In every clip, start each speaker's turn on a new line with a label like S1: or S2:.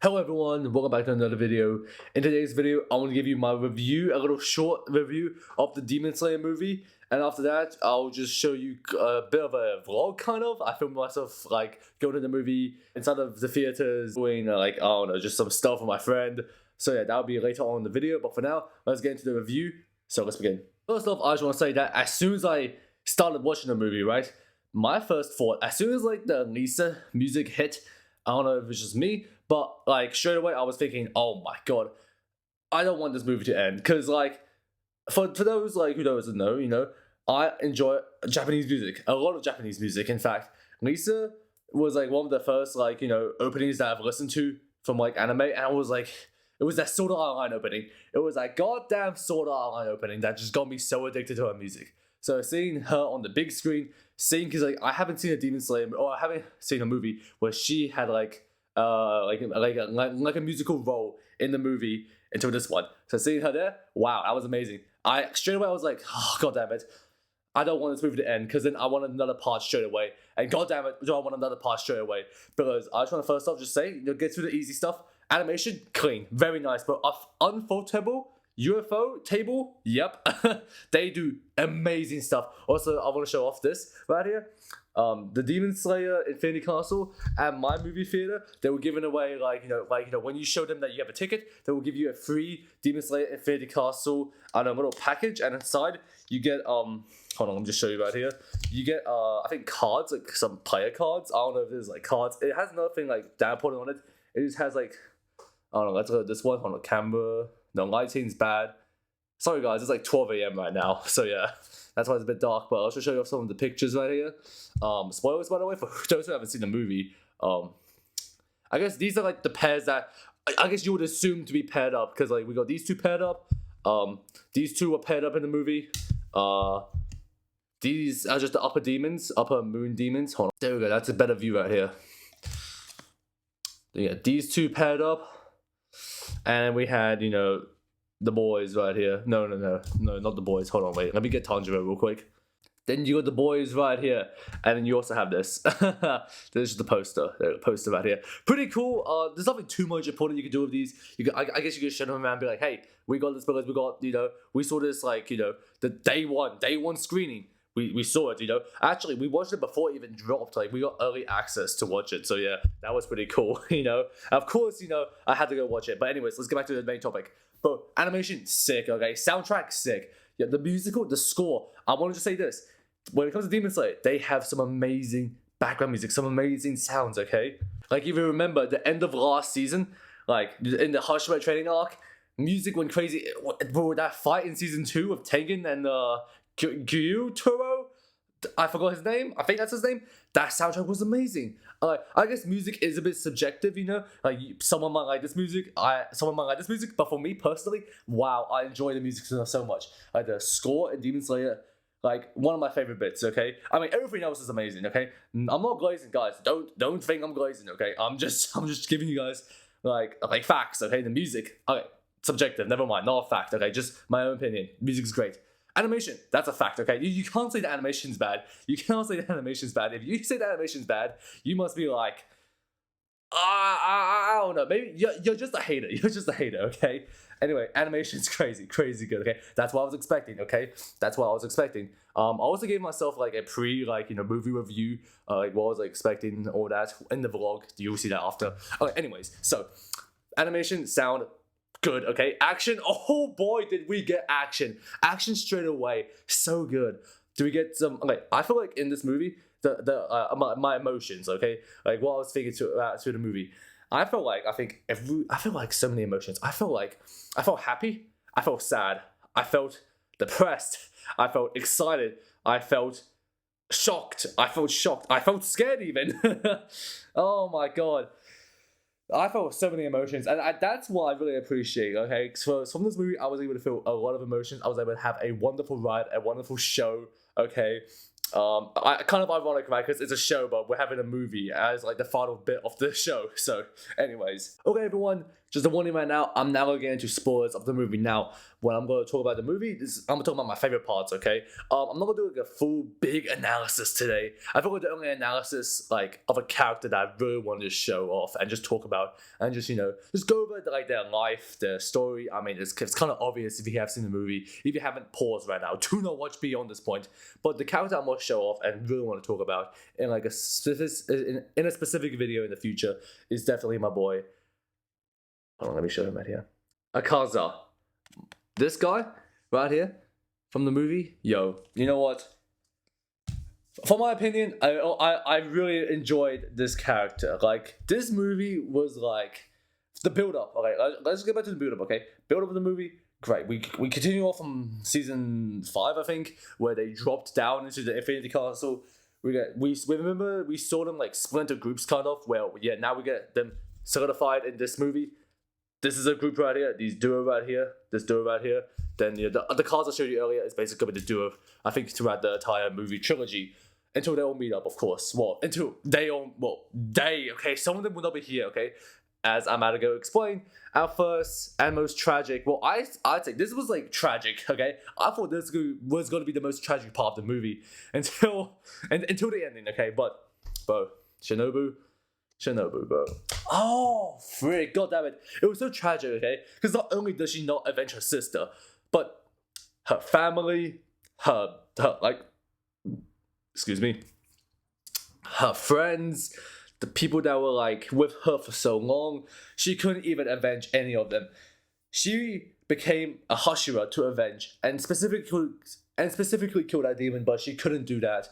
S1: Hello everyone, welcome back to another video. In today's video, I want to give you my review, a little short review of the Demon Slayer movie. And after that, I'll just show you a bit of a vlog, kind of. I filmed myself, like, going to the movie inside of the theaters, doing, I don't know, just some stuff with my friend. So yeah, that'll be later on in the video. But for now, let's get into the review. So let's begin. First off, I just want to say that as soon as I started watching the movie, right? My first thought, as soon as, like, the Lisa music hit, I don't know if it's just me, but, like, straight away I was thinking, oh my god, I don't want this movie to end. Because, like, for those, like, who doesn't know, you know, I enjoy Japanese music. A lot of Japanese music, in fact. Lisa was, like, one of the first, like, you know, openings that I've listened to from, like, anime. And I was, like, it was that Sword Art Online opening. It was that goddamn Sword Art Online opening that just got me so addicted to her music. So seeing her on the big screen, because, like, I haven't seen a Demon Slayer, or I haven't seen a movie where she had, like a musical role in the movie until this one. So seeing her there, wow, that was amazing. Straight away I was like, oh god damn it, I don't want this movie to end, because then I want another part straight away. And god damn it, do I want another part straight away? Because I just want to first off just say, you know, get through the easy stuff. Animation, clean, very nice, but unfaultable. UFO table, yep. They do amazing stuff. Also, I want to show off this right here. The Demon Slayer Infinity Castle at my movie theater, they were giving away, like, you know, when you show them that you have a ticket, they will give you a free Demon Slayer Infinity Castle and a little package, and inside you get hold on, let me just show you right here. You get I think cards, like some player cards. I don't know if there's like cards. It has nothing like downloaded on it. It just has like, I don't know, let's look at this one on the camera. No, lighting's bad. Sorry guys, it's like 12 AM right now, so yeah, that's why it's a bit dark, but I'll just show you some of the pictures right here. Spoilers, by the way, for those who haven't seen the movie. I guess these are like the pairs that, I guess you would assume to be paired up, because like we got these two paired up, these two were paired up in the movie, these are just the upper moon demons. Hold on, there we go, that's a better view right here. Yeah, these two paired up. And we had, you know, the boys right here. No, not the boys. Hold on, wait. Let me get Tanjiro real quick. Then you got the boys right here. And then you also have this. This is the poster. The poster right here. Pretty cool. There's nothing too much important you can do with these. I guess you can show them around and be like, hey, we got this because we got, you know, we saw this, like, you know, the day one screening. We saw it, you know. Actually, we watched it before it even dropped. Like, we got early access to watch it. So, yeah, that was pretty cool, you know. Of course, you know, I had to go watch it. But anyways, let's get back to the main topic. But animation, sick, okay? Soundtrack, sick. Yeah, the musical, the score. I want to just say this. When it comes to Demon Slayer, they have some amazing background music, some amazing sounds, okay? Like, if you remember, the end of last season, like, in the Hashira training arc, music went crazy. Bro, that fight in season 2 with Tengen and, Gyutaro, I forgot his name. I think that's his name. That soundtrack was amazing. I guess music is a bit subjective, you know. Like, someone might like this music, someone might like this music. But for me personally, wow, I enjoy the music so much. Like the score in Demon Slayer, like one of my favorite bits. Okay, I mean everything else is amazing. Okay, I'm not glazing, guys. Don't think I'm glazing. Okay, I'm just giving you guys like facts. Okay, the music. Okay, subjective. Never mind, not a fact. Okay, just my own opinion. Music's great. Animation, that's a fact, okay? You can't say the animation's bad. You cannot say the animation's bad. If you say the animation's bad, you must be like, I don't know. Maybe you're just a hater. You're just a hater, okay? Anyway, animation's crazy good, okay? That's what I was expecting, okay? That's what I was expecting. I also gave myself like a movie review, like what I was expecting, all that in the vlog. You'll see that after. Okay, anyways, so animation, sound, good, okay? Action, oh boy, did we get action. Action straight away, so good. Do we get some, okay, I feel like in this movie, my emotions, okay? Like what I was thinking to the movie. I felt like so many emotions. I felt happy, I felt sad, I felt depressed, I felt excited, I felt shocked, I felt scared even. Oh my god. I felt so many emotions, and that's what I really appreciate, okay? So from this movie, I was able to feel a lot of emotions. I was able to have a wonderful ride, a wonderful show, okay? Kind of ironic, right? Because it's a show, but we're having a movie as like the final bit of the show. So anyways, okay everyone, just a warning right now, I'm now going to get into spoilers of the movie now. when I'm going to talk about the movie, I'm going to talk about my favorite parts, okay? I'm not going to do like a full big analysis today. I think we're doing an analysis like of a character that I really wanted to show off and just talk about and just, just go over like their life, their story. I mean, it's kind of obvious if you have seen the movie. If you haven't, pause right now. Do not watch beyond this point. But the character I'm going to show off and really want to talk about in like a specific video in the future is definitely my boy. Hold on, let me show him right here. Akaza. This guy right here from the movie. Yo, you know what? For my opinion, I really enjoyed this character. Like, this movie was like the build up. Okay, let's get back to the build up. Okay, build up of the movie. Great. We continue off from season 5, I think, where they dropped down into the Infinity Castle. We remember we saw them like splinter groups kind of. Well, yeah, now we get them solidified in this movie. This is a group right here. These duo right here. This duo right here. Then the cards I showed you earlier is basically going to be the duo. I think throughout the entire movie trilogy, until they all meet up, of course. Well, okay. Some of them will not be here. Okay, as I'm about to go explain. Our first and most tragic. Well, I'd say this was like tragic. Okay, I thought this was going to be the most tragic part of the movie until the ending. Okay, but bro, Shinobu, bro. Oh, frick, god damn it. It was so tragic, okay? Because not only does she not avenge her sister, but her family, her friends, the people that were like with her for so long, she couldn't even avenge any of them. She became a Hashira to avenge and specifically kill that demon, but she couldn't do that.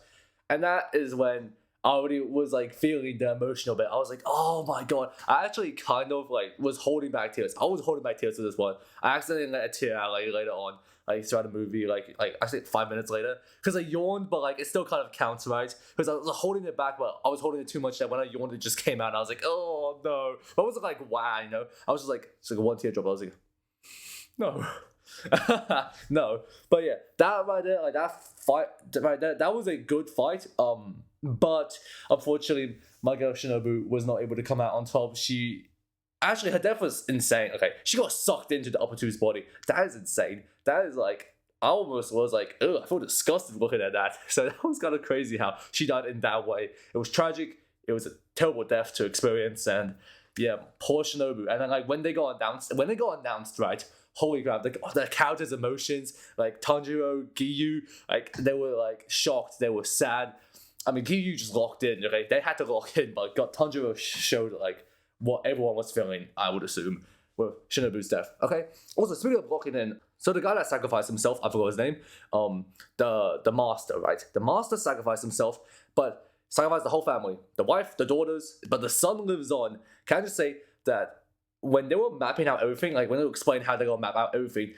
S1: And that is when I already was like feeling the emotional bit. I was like, oh my god. I actually kind of like was holding back tears. I was holding back tears for this one. I accidentally let a tear out like later on, like throughout the movie, like I think 5 minutes later, because I yawned, but like it still kind of counts, right? Because I was holding it back, but I was holding it too much that when I yawned, it just came out. And I was like, oh no. But I wasn't like wow, I was just like it's like one teardrop. I was like, no. No, but yeah, that right there, like that fight right there, that was a good fight. But unfortunately, my girl Shinobu was not able to come out on top. Her death was insane. Okay, she got sucked into the upper two's body. That is insane. That is like, I almost was like, ugh, I felt disgusted looking at that. So that was kind of crazy how she died in that way. It was tragic. It was a terrible death to experience, and yeah, poor Shinobu. And then like when they got announced, right? Holy crap, the characters' emotions, like Tanjiro, Giyu, like they were like shocked, they were sad. I mean, Giyu just locked in, okay? They had to lock in, but Tanjiro showed like what everyone was feeling, I would assume, with Shinobu's death. Okay? Also, speaking of locking in, so the guy that sacrificed himself, I forgot his name, the master, right? The master sacrificed himself, but sacrificed the whole family. The wife, the daughters, but the son lives on. Can I just say that when they were mapping out everything, like when they explained how they're gonna map out everything,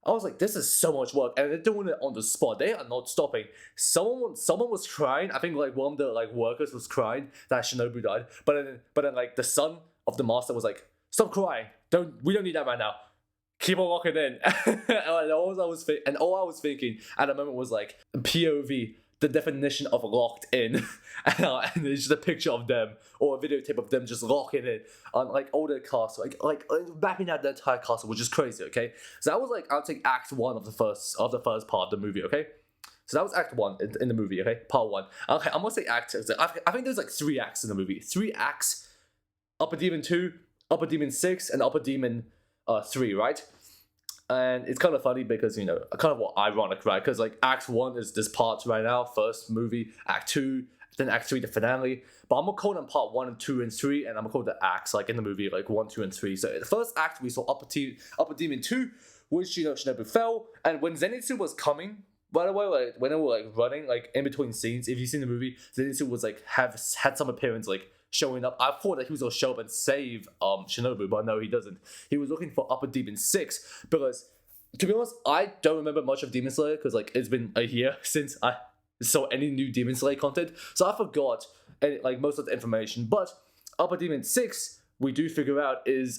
S1: I was like, this is so much work, and they're doing it on the spot. They are not stopping. Someone was crying. I think like one of the like workers was crying that Shinobu died. But then like the son of the master was like, stop crying. We don't need that right now. Keep on locking in. and all I was thinking at the moment was like POV. The definition of locked in, and it's just a picture of them or a videotape of them just locking in on like all the castle, like mapping out the entire castle, which is crazy. Okay, so that was like I'll take Act 1 of the first part of the movie. Okay, so that was Act 1 in the movie. Okay, Part 1. Okay, I'm gonna say Act. I think there's like 3 acts in the movie. 3 acts: Upper Demon 2, Upper Demon 6, and Upper Demon 3. Right. And it's kind of funny because, kind of ironic, right? Because, like, Act 1 is this part right now, first movie, Act 2, then Act 3, the finale. But I'm going to call them Part 1 and 2 and 3, and I'm going to call the acts, like, in the movie, like, 1, 2, and 3. So, the first act, we saw Upper Demon 2, which, Shinobu fell, and when Zenitsu was coming, by the way, like, when they were, like, running, like, in between scenes, if you've seen the movie, Zenitsu was, like, had some appearance, like, showing up. I thought that he was gonna show up and save Shinobu, but no, he doesn't. He was looking for Upper Demon 6 because, to be honest, I don't remember much of Demon Slayer because like it's been a year since I saw any new Demon Slayer content, so I forgot most of the information. But Upper Demon 6, we do figure out is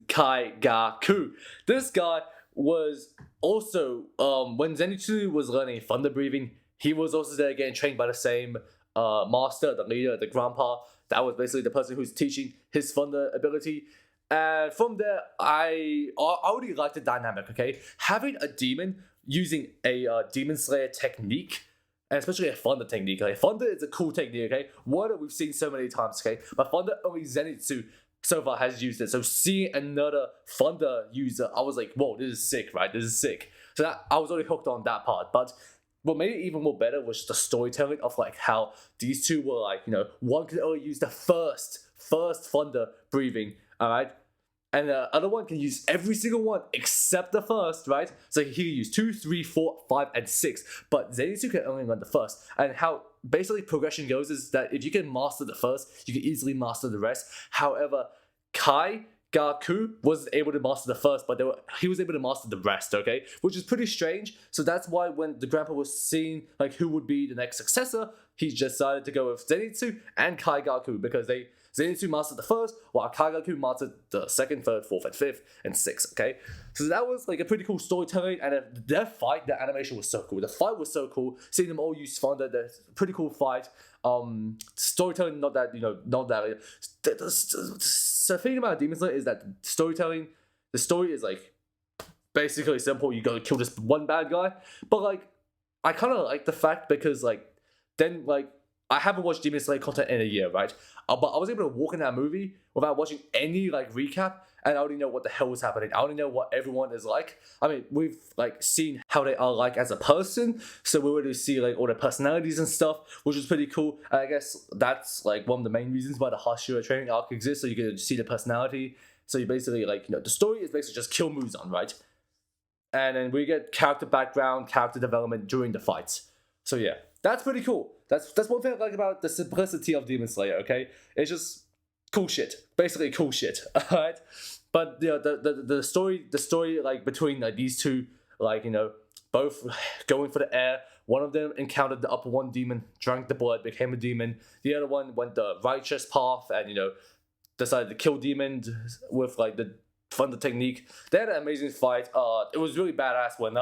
S1: Kaigaku. This guy was also when Zenitsu was learning thunder breathing, he was also there getting trained by the same master, the leader, the grandpa. That was basically the person who's teaching his thunder ability. And from there, I already liked the dynamic, okay? Having a demon using a Demon Slayer technique, and especially a Thunder technique, okay? Thunder is a cool technique, okay? One that we've seen so many times, okay? But Thunder, only Zenitsu so far has used it. So seeing another Thunder user, I was like, whoa, this is sick, right? This is sick. So that I was already hooked on that part. But what made it even more better was the storytelling of like how these two were like, one could only use the first Thunder breathing, alright? And the other one can use every single one except the first, right? So he can use 2, 3, 4, 5, and 6. But Zenitsu can only run the first. And how basically progression goes is that if you can master the first, you can easily master the rest. However, Gaku wasn't able to master the first, but he was able to master the rest, okay? Which is pretty strange. So that's why when the grandpa was seeing like who would be the next successor, he decided to go with Zenitsu and Gaku because Zenitsu mastered the first, while Kagaku mastered the second, third, fourth, and fifth, and sixth, okay? So that was like a pretty cool storytelling, and their fight, the animation was so cool. The fight was so cool, seeing them all use Thunder, the pretty cool fight. Storytelling, not that. The thing about Demon Slayer is that the story is like basically simple. You gotta kill this one bad guy, but like, I kind of like the fact because like, then like, I haven't watched Demon Slayer content in a year, right? But I was able to walk in that movie without watching any like recap, and I already know what the hell was happening. I already know what everyone is like. I mean, we've like seen how they are like as a person, so we were able to see like all their personalities and stuff, which was pretty cool. And I guess that's like one of the main reasons why the Hashira training arc exists, so you can see the personality. So you basically like the story is basically just kill Muzan, right? And then we get character background, character development during the fights. So yeah, that's pretty cool. That's one thing I like about the simplicity of Demon Slayer, okay? It's just cool shit. Basically cool shit, alright? But the story like between like these two, like, both going for the air. One of them encountered the upper one demon, drank the blood, became a demon. The other one went the righteous path and, decided to kill demons with like the Thunder technique. They had an amazing fight. It was really badass when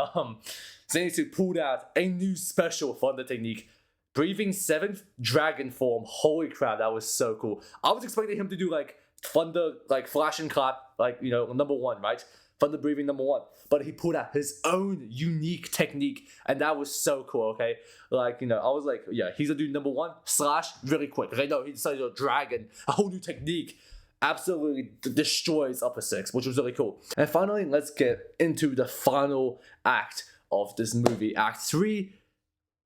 S1: Zenitsu pulled out a new special Thunder technique. Breathing 7th dragon form. Holy crap, that was so cool. I was expecting him to do like Thunder, like flash and clap, like, number 1, right? Thunder breathing number 1. But he pulled out his own unique technique, and that was so cool, okay? Like, I was like, yeah, he's gonna do number 1, slash, really quick. Okay, no, he decided to do dragon, a whole new technique. Absolutely destroys upper 6, which was really cool. And finally, let's get into the final act of this movie. Act 3,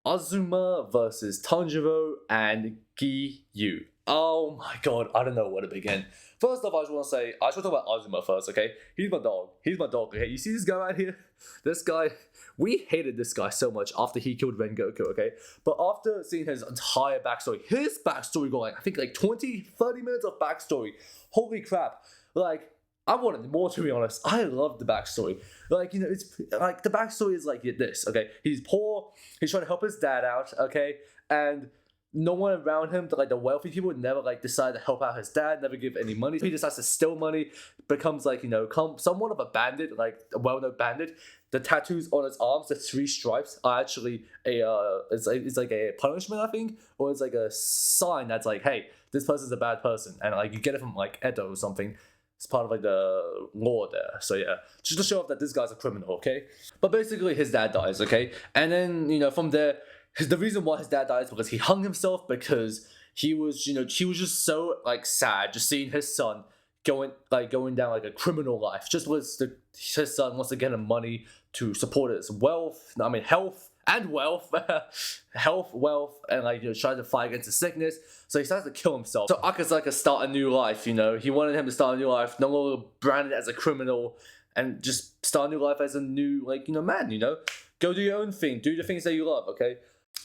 S1: Azuma versus Tanjiro and Giyu. Oh my god, I don't know where to begin. First off, I just want to say, I should talk about Azuma first, okay? He's my dog, okay? You see this guy right here? This guy, we hated this guy so much after he killed Rengoku, okay? But after seeing his entire backstory, going, I think like 20, 30 minutes of backstory. Holy crap. Like, I wanted more, to be honest. I love the backstory. Like, it's like the backstory is like this, okay? He's poor, he's trying to help his dad out, okay? And no one around him, like the wealthy people, would never like decide to help out his dad, never give any money. He decides to steal money, becomes like, somewhat of a bandit, like a well-known bandit. The tattoos on his arms, the 3 stripes, are actually it's like a punishment, I think, or it's like a sign that's like, hey, this person's a bad person, and like you get it from like Edo or something. It's part of like the law there. So yeah, just to show off that this guy's a criminal, okay? But basically his dad dies, okay? And then, from there, the reason why his dad dies is because he hung himself because he was just so like sad just seeing his son going down like a criminal life. Just was his son wants to get him money to support his health and wealth, wealth, and like trying to fight against the sickness. So he starts to kill himself. So Akazaka start a new life. He wanted him to start a new life, no longer branded as a criminal, and just start a new life as a new man. Go do your own thing, do the things that you love. Okay.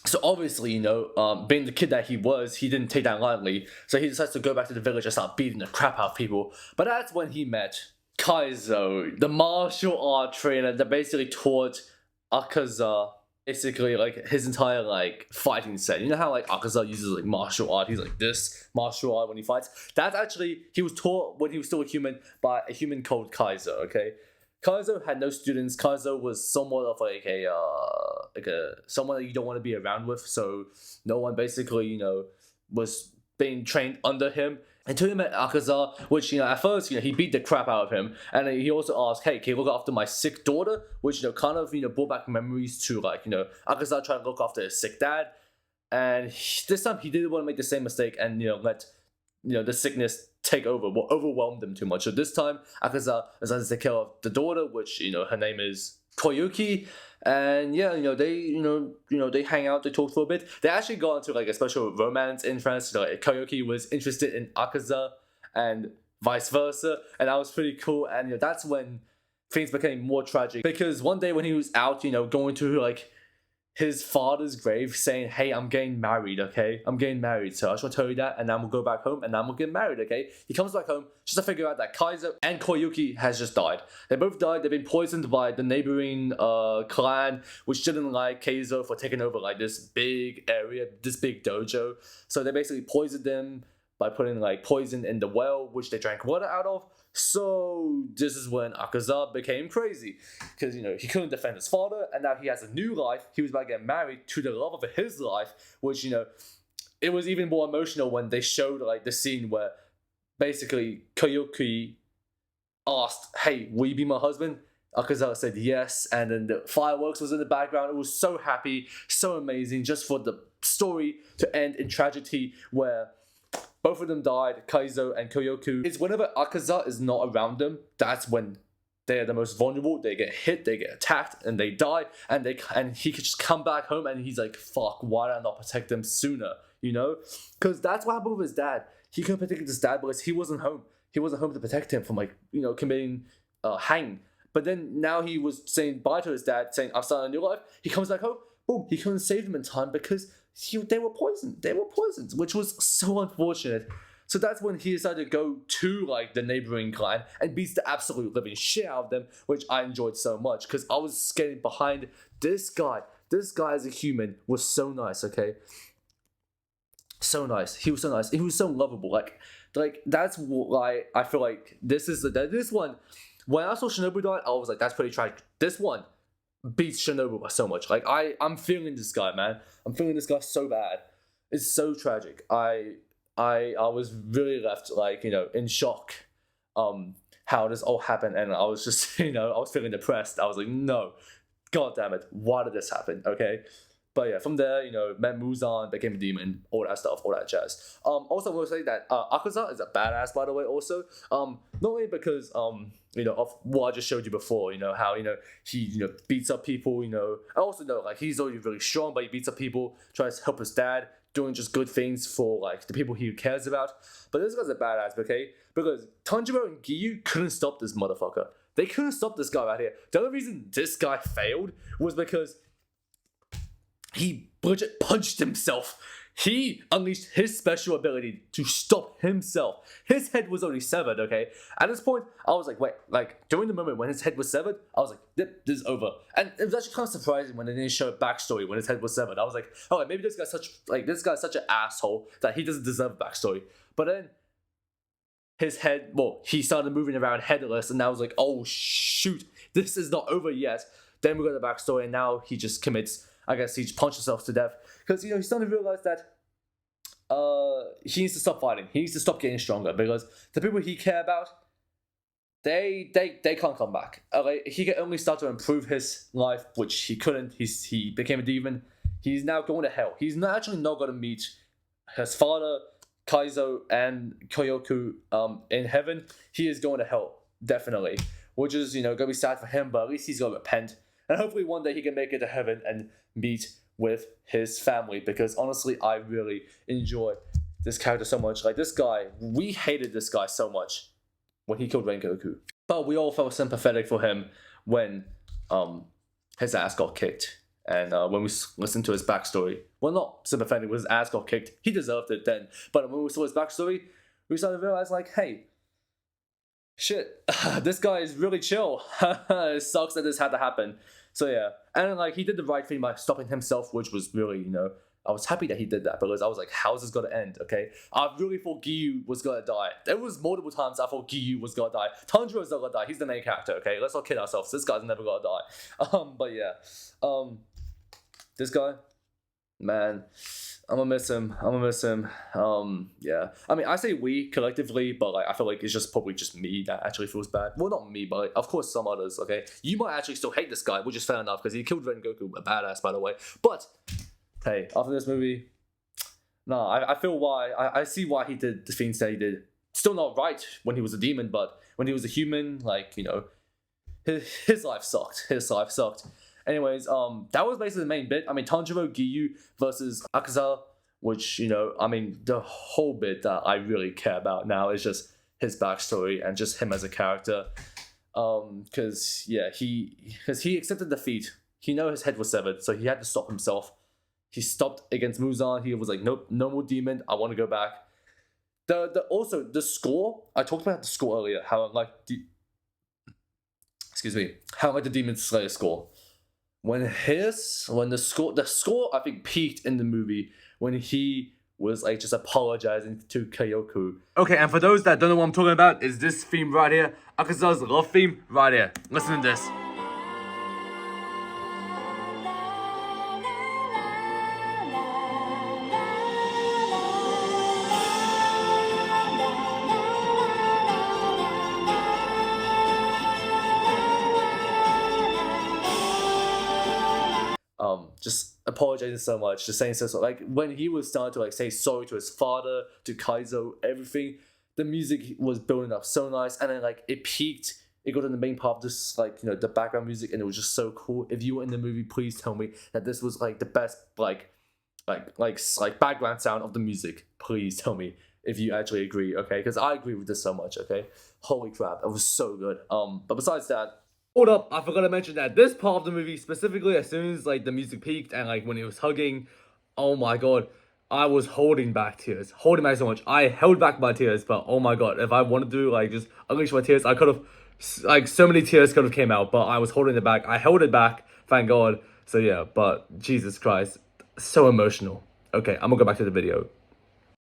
S1: So obviously, being the kid that he was, he didn't take that lightly. So he decides to go back to the village and start beating the crap out of people. But that's when he met Kaizo, the martial art trainer that basically taught Akaza basically like his entire like fighting set. You know how like Akaza uses like martial art? He's like this martial art when he fights. That's actually, he was taught when he was still a human by a human called Kaizo, okay? Kaizo had no students. Kaizo was somewhat of like someone that you don't want to be around with. So no one basically, was being trained under him. until he met Akaza, which, at first, he beat the crap out of him. And then he also asked, hey, can you look after my sick daughter? Which, kind of, brought back memories to, like, Akaza trying to look after his sick dad. And this time he didn't want to make the same mistake and, let, the sickness take over, overwhelmed him too much. So this time, Akaza decided to take care of the daughter, which, her name is Koyuki. And yeah, they hang out, they talk for a bit. They actually got into like a special romance interest. Like Koyuki was interested in Akaza and vice versa, and that was pretty cool. And that's when things became more tragic, because one day when he was out, going to like his father's grave saying, hey, I'm getting married, okay? I'm getting married, so I just want to tell you that, and then we'll go back home, and then we'll get married, okay? He comes back home just to figure out that Kaizo and Koyuki has just died. They both died. They've been poisoned by the neighboring clan, which didn't like Kaizo for taking over like this big area, this big dojo. So they basically poisoned them by putting like poison in the well, which they drank water out of. So this is when Akaza became crazy, because he couldn't defend his father, and now he has a new life. He was about to get married to the love of his life, which it was even more emotional when they showed like the scene where basically Koyuki asked, hey, will you be my husband? Akaza said yes, and then the fireworks was in the background. It was so happy, so amazing, just for the story to end in tragedy where both of them died, Kaizo and Koyuki. It's whenever Akaza is not around them, that's when they are the most vulnerable. They get hit, they get attacked, and they die. And he could just come back home, and he's like, fuck, why did I not protect them sooner? Because that's what happened with his dad. He couldn't protect his dad because he wasn't home. He wasn't home to protect him from committing hanging. But then now he was saying bye to his dad, saying, I'm starting a new life. He comes back home, boom, he couldn't save them in time because they were poisoned. They were poisoned, which was so unfortunate. So that's when he decided to go to like the neighboring clan and beats the absolute living shit out of them, which I enjoyed so much because I was getting behind this guy. This guy as a human was so nice, okay? So nice. He was so nice. He was so lovable. Like that's why I feel like this one. When I saw Shinobu die, I was like, that's pretty tragic. This one beats Shinobu by so much. Like I'm feeling this guy, man. I'm feeling this guy so bad. It's so tragic. I was really left like in shock how this all happened, and I was just I was feeling depressed. I was like, no, god damn it, why did this happen? Okay. But yeah, from there, met Muzan, became a demon, all that stuff, all that jazz. Also, I will say that Akaza is a badass, by the way, also. Not only because, of what I just showed you before, how, he, beats up people, I also know, like, he's already really strong, but he beats up people, tries to help his dad, doing just good things for, like, the people he cares about. But this guy's a badass, okay? Because Tanjiro and Giyu couldn't stop this motherfucker. They couldn't stop this guy right here. The only reason this guy failed was because he legit punched himself. He unleashed his special ability to stop himself. His head was already severed, okay? At this point, I was like, wait, like, during the moment when his head was severed, I was like, this is over. And it was actually kind of surprising when they didn't show a backstory when his head was severed. I was like, oh, maybe this guy's such an asshole that he doesn't deserve a backstory. But then his head, he started moving around headless, and I was like, oh, shoot, this is not over yet. Then we got the backstory, and now he just commits, I guess he just punched himself to death. Because, he's starting to realize that he needs to stop fighting. He needs to stop getting stronger, because the people he cares about, they can't come back. He can only start to improve his life, which he couldn't. He became a demon. He's now going to hell. He's not going to meet his father, Kaizo, and Koyoku in heaven. He is going to hell, definitely. Which is, going to be sad for him, but at least he's going to repent. And hopefully one day he can make it to heaven and meet with his family, because honestly, I really enjoy this character so much. Like, this guy, we hated this guy so much when he killed Rengoku. But we all felt sympathetic for him when his ass got kicked. And when we listened to his backstory, well, not sympathetic, when his ass got kicked, he deserved it then. But when we saw his backstory, we started to realize, like, hey, shit, this guy is really chill. It sucks that this had to happen. So yeah, and like, he did the right thing by stopping himself, which was really, I was happy that he did that, because I was like, how's this gonna end, okay? I really thought Giyu was gonna die. There was multiple times I thought Giyu was gonna die. Tanjiro's not gonna die, he's the main character, okay? Let's not kid ourselves, this guy's never gonna die. But yeah, this guy, man, I'm gonna miss him. I'm gonna miss him. Yeah. I mean, I say we collectively, but like I feel like it's just probably just me that actually feels bad. Well, not me, but like, of course some others. Okay, you might actually still hate this guy, which is fair enough because he killed Rengoku, a badass, by the way. But hey, after this movie, no, I feel why. I see why he did the things that he did. Still not right when he was a demon, but when he was a human, like, you know, his life sucked. His life sucked. Anyways, that was basically the main bit. I mean, Tanjiro Giyu versus Akaza, which, you know, I mean, the whole bit that I really care about now is just his backstory and just him as a character. Because he accepted defeat. He knew his head was severed, so he had to stop himself. He stopped against Muzan. He was like, nope, no more demon. I want to go back. Also the score. I talked about the score earlier. How I like the Demon Slayer score. When the score I think peaked in the movie when he was like just apologizing to Kyoku. Okay, and for those that don't know what I'm talking about, is this theme right here, Akaza's love theme right here. Listen to this. Just apologizing so much, just saying so like when he was starting to like say sorry to his father, to Kaizo, everything, the music was building up so nice, and then like it peaked. It got in the main part of this, like, you know, the background music, and it was just so cool. If you were in the movie, please tell me that this was like the best like background sound of the music. Please tell me if you actually agree, okay? Because I agree with this so much, okay? Holy crap, it was so good. But besides that. Hold up, I forgot to mention that this part of the movie, specifically as soon as like the music peaked and like when he was hugging, oh my god, I was holding back tears. Holding back so much. I held back my tears, but oh my god, if I wanted to like just unleash my tears, I could have, like, so many tears could have came out, but I was holding it back. I held it back, thank god. So yeah, but Jesus Christ, so emotional. Okay, I'm gonna go back to the video.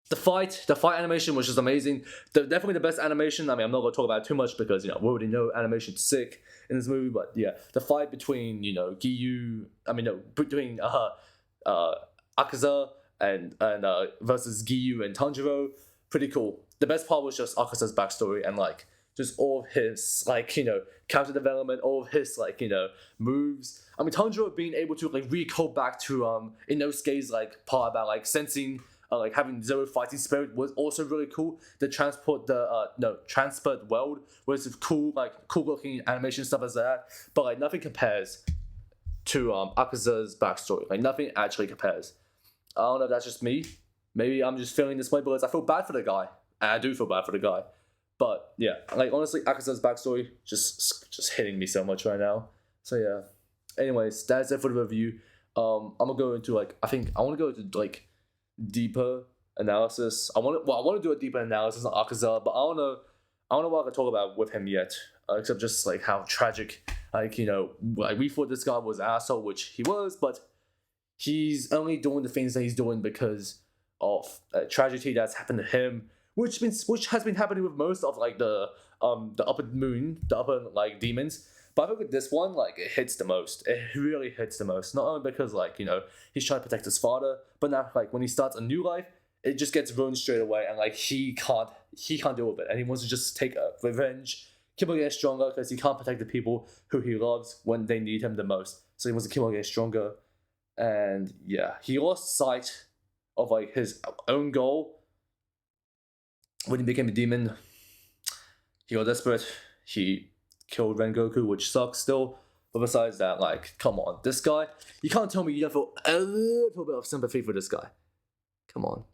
S1: The fight animation was just amazing. Definitely the best animation. I mean, I'm not going to talk about it too much because, you know, we already know animation's sick in this movie. But yeah, the fight between, you know, between Akaza and versus Giyu and Tanjiro, pretty cool. The best part was just Akaza's backstory and like just all of his, like, you know, character development, all of his, like, you know, moves. I mean, Tanjiro being able to like recall back to Inosuke's like part about like sensing. Like having zero fighting spirit was also really cool. The transport world was cool, like cool looking animation stuff as that. But like nothing compares to Akaza's backstory. Like nothing actually compares. I don't know if that's just me. Maybe I'm just feeling this way because I feel bad for the guy. And I do feel bad for the guy. But yeah, like honestly, Akaza's backstory just hitting me so much right now. So yeah. Anyways, that's it for the review. I'm gonna go into like I want to go into like deeper analysis. I want to do a deeper analysis on Akaza, but I don't know what I can talk about with him yet, except just like how tragic, like, you know, like we thought this guy was an asshole, which he was, but he's only doing the things that he's doing because of a tragedy that's happened to him, which has been happening with most of like the upper like demons. But I think with this one, like, it hits the most. It really hits the most. Not only because, like, you know, he's trying to protect his father, but now, like, when he starts a new life, it just gets ruined straight away, and like he can't deal with it, and he wants to just take revenge, keep on getting stronger because he can't protect the people who he loves when they need him the most. So he wants to keep on getting stronger, and yeah, he lost sight of like his own goal when he became a demon. He got desperate. He killed Rengoku, which sucks still. But besides that, like, come on, this guy, you can't tell me you don't feel a little bit of sympathy for this guy. Come on,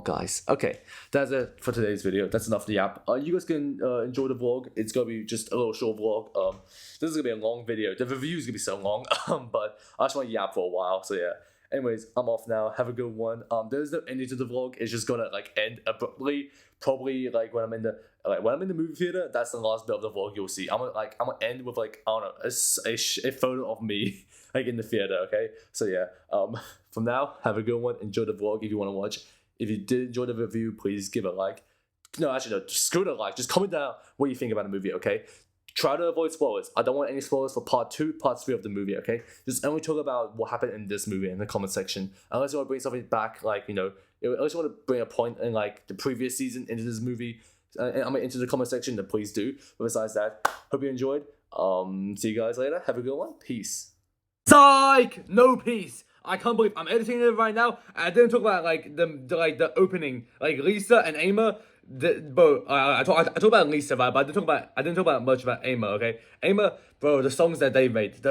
S1: guys. Okay, that's it for today's video. That's enough of the app. You guys can enjoy the vlog. It's gonna be just a little short vlog. This is gonna be a long video. The review is gonna be so long. But I just want to yap for a while. So yeah. Anyways, I'm off now. Have a good one. There's no ending to the vlog. It's just gonna like end abruptly. Probably like when I'm in the movie theater. That's the last bit of the vlog you'll see. I'm gonna end with like, I don't know, a photo of me like in the theater. Okay. So yeah. From now, have a good one. Enjoy the vlog if you want to watch. If you did enjoy the review, please give a like. No, actually no. Screw the like. Just comment down what you think about the movie. Okay. try to avoid spoilers. I don't want any spoilers for part 2, part 3 of the movie, okay? Just only talk about what happened in this movie in the comment section. Unless you want to bring something back, like, unless you want to bring a point in, like, the previous season into this movie, into the comment section, then please do. But besides that, hope you enjoyed. See you guys later. Have a good one. Peace. Psych! No peace. I can't believe I'm editing it right now. I didn't talk about the opening, like Lisa and Emma. I talked about Lisa, right? But I didn't talk about much about Emma. Okay, Emma, bro, the songs that they made,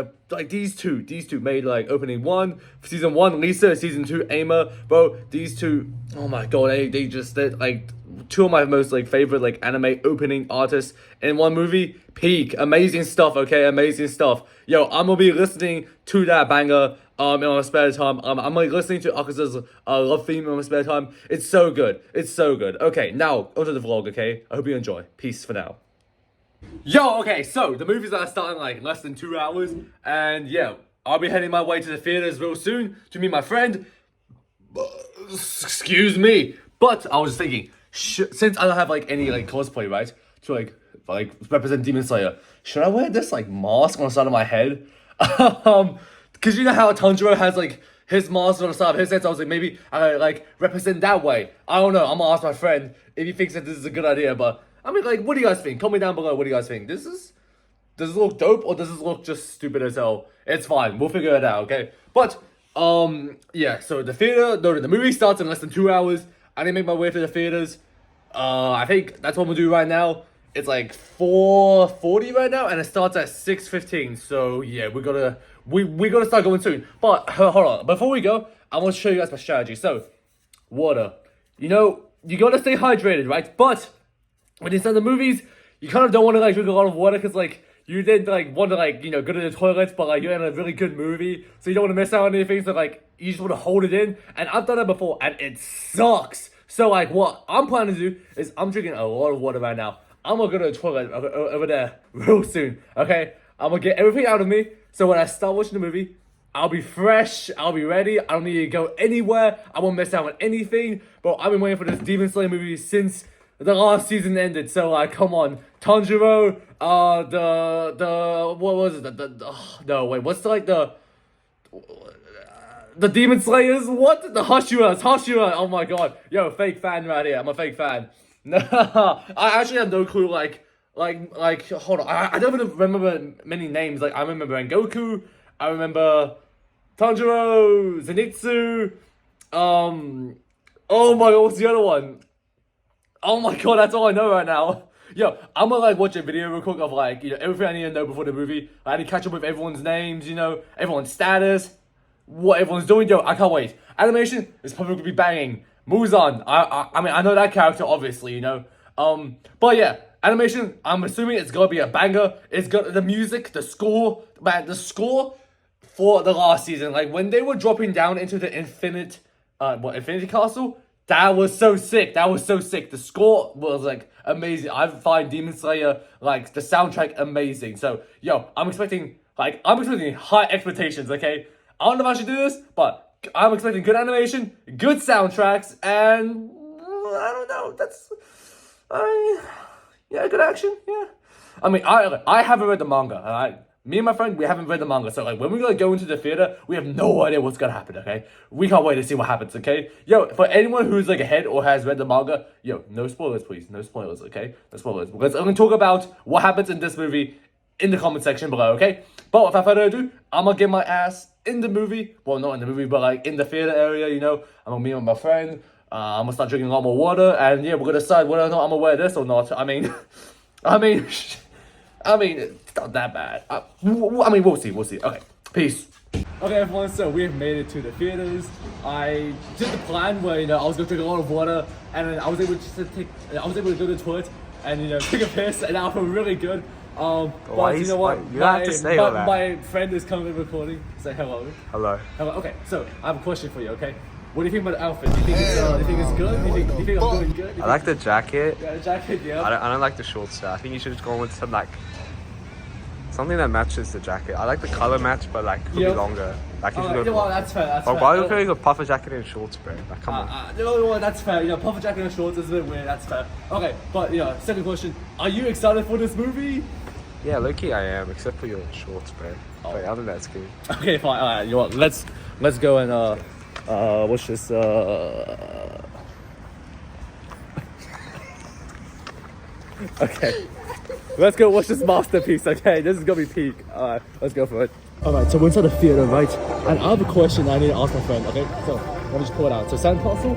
S1: these two made like opening 1, season 1, Lisa, season 2, Emma, bro. These two, oh my god, they just did like 2 of my most like favorite like anime opening artists in one movie. Peak, amazing stuff. Okay, amazing stuff. Yo, I'm gonna be listening to that banger in my spare time. I'm like listening to Akuza's love theme in my spare time. It's so good. It's so good. Okay, now onto the vlog. Okay, I hope you enjoy. Peace for now. Yo, okay, so the movies are starting like less than 2 hours, and yeah, I'll be heading my way to the theaters real soon to meet my friend. Excuse me, but I was just thinking, since I don't have like any like cosplay, right, to like represent Demon Slayer, should I wear this like mask on the side of my head? Cause you know how Tanjiro has like his mask on the side of his head, so I was like, maybe I like represent that way. I don't know, I'm gonna ask my friend if he thinks that this is a good idea, but I mean, like, what do you guys think? Comment down below, what do you guys think? Does this look dope, or does this look just stupid as hell? It's fine, we'll figure it out, okay? But, yeah, so the movie starts in less than 2 hours. I didn't make my way to the theaters. I think that's what we'll do right now. It's like 4:40 right now, and it starts at 6:15. So yeah, we gotta start going soon. But hold on, before we go, I want to show you guys my strategy. So, water. You gotta stay hydrated, right? But when you start the movies, you kind of don't want to like drink a lot of water because like you didn't like want to like go to the toilets, but like you're in a really good movie, so you don't want to miss out on anything. So like you just want to hold it in, and I've done that before, and it sucks. So like what I'm planning to do is I'm drinking a lot of water right now. I'm gonna go to the toilet over there real soon, okay? I'm gonna get everything out of me, so when I start watching the movie, I'll be fresh, I'll be ready, I don't need to go anywhere, I won't miss out on anything. Bro, I've been waiting for this Demon Slayer movie since the last season ended, so like, come on. Tanjiro, what was it? No, wait, what's the Demon Slayers? What? The Hashira, oh my god. Yo, fake fan right here, I'm a fake fan. No, I actually have no clue, like, hold on, I don't even remember many names. Like, I remember Rengoku, I remember Tanjiro, Zenitsu, oh my god, what's the other one? Oh my god, that's all I know right now. Yo, I'm gonna like watch a video real quick of like, everything I need to know before the movie. I need to catch up with everyone's names, everyone's status, what everyone's doing. Yo, I can't wait. Animation is probably gonna be banging. Muzan, I mean, I know that character, obviously, but yeah, animation, I'm assuming it's gonna be a banger. It's got the music, the score for the last season, like when they were dropping down into the Infinity Castle, that was so sick. The score was like amazing. I find Demon Slayer, like the soundtrack, amazing. So yo, I'm expecting high expectations, okay? I don't know if I should do this, but I'm expecting good animation, good soundtracks, and I don't know. Yeah, good action. Yeah, I mean, I haven't read the manga. Alright, me and my friend, we haven't read the manga. So like, when we go into the theater, we have no idea what's gonna happen. Okay, we can't wait to see what happens. Okay, yo, for anyone who's like ahead or has read the manga, yo, no spoilers, please, no spoilers. Okay, no spoilers, because I'm gonna talk about what happens in this movie in the comment section below. Okay, but without further ado, I'm gonna get my ass in the movie. Well, not in the movie, but like in the theater area, I'm gonna meet with my friend. I'm gonna start drinking a lot more water, and yeah, we're gonna decide whether or not I'm gonna wear this or not. I mean, it's not that bad. I mean, we'll see. Okay, peace. Okay, everyone, so we have made it to the theaters. I did the plan where, I was gonna drink a lot of water, and then I was able to go to the toilet and, take a piss, and I feel really good. But you know what?
S2: You have to say all that.
S1: My friend is currently recording. Say hello.
S2: Hello.
S1: Okay, so I have a question for you, okay? What do you think about the outfit? Do you think it's good? Do you think I'm doing good?
S2: I like the jacket.
S1: Yeah, the jacket, yeah.
S2: I don't like the shorts. I think you should just go with something that matches the jacket. I like the color match, but could be longer. Like,
S1: well, that's fair.
S2: But why are you wearing a puffer jacket and shorts, bro? Like, come on.
S1: No, that's fair. Puffer jacket and shorts is a bit weird. That's fair. Okay, but second question: are you excited for this movie?
S2: Yeah, low-key I am, except for your shorts, bro.
S1: Oh.
S2: But other than that, it's good.
S1: Okay, fine. All right, you know what? Let's go and watch this. Okay, let's go watch this masterpiece. Okay, this is gonna be peak. All right, let's go for it. All right, so we're inside the theater, right? And I have a question I need to ask my friend. Okay, so let me just pull it out. So Sandcastle.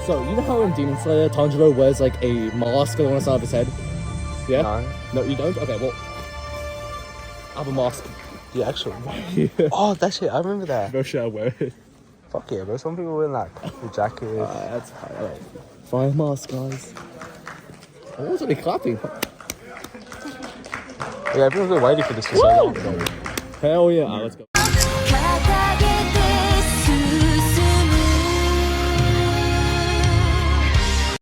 S1: So you know how in Demon Slayer, Tanjiro wears like a mask on the side of his head? Yeah.
S2: No.
S1: No, you don't. Okay, well, I have a mask.
S2: Yeah, actually. Oh, that shit, I remember that.
S1: No shit, I wear it.
S2: Fuck yeah, bro. Some people wear like the jacket.
S1: That's fine. Fire mask, guys. I wasn't really clapping.
S2: Yeah, everyone's been waiting for this for so long.
S1: Hell yeah. Let's go.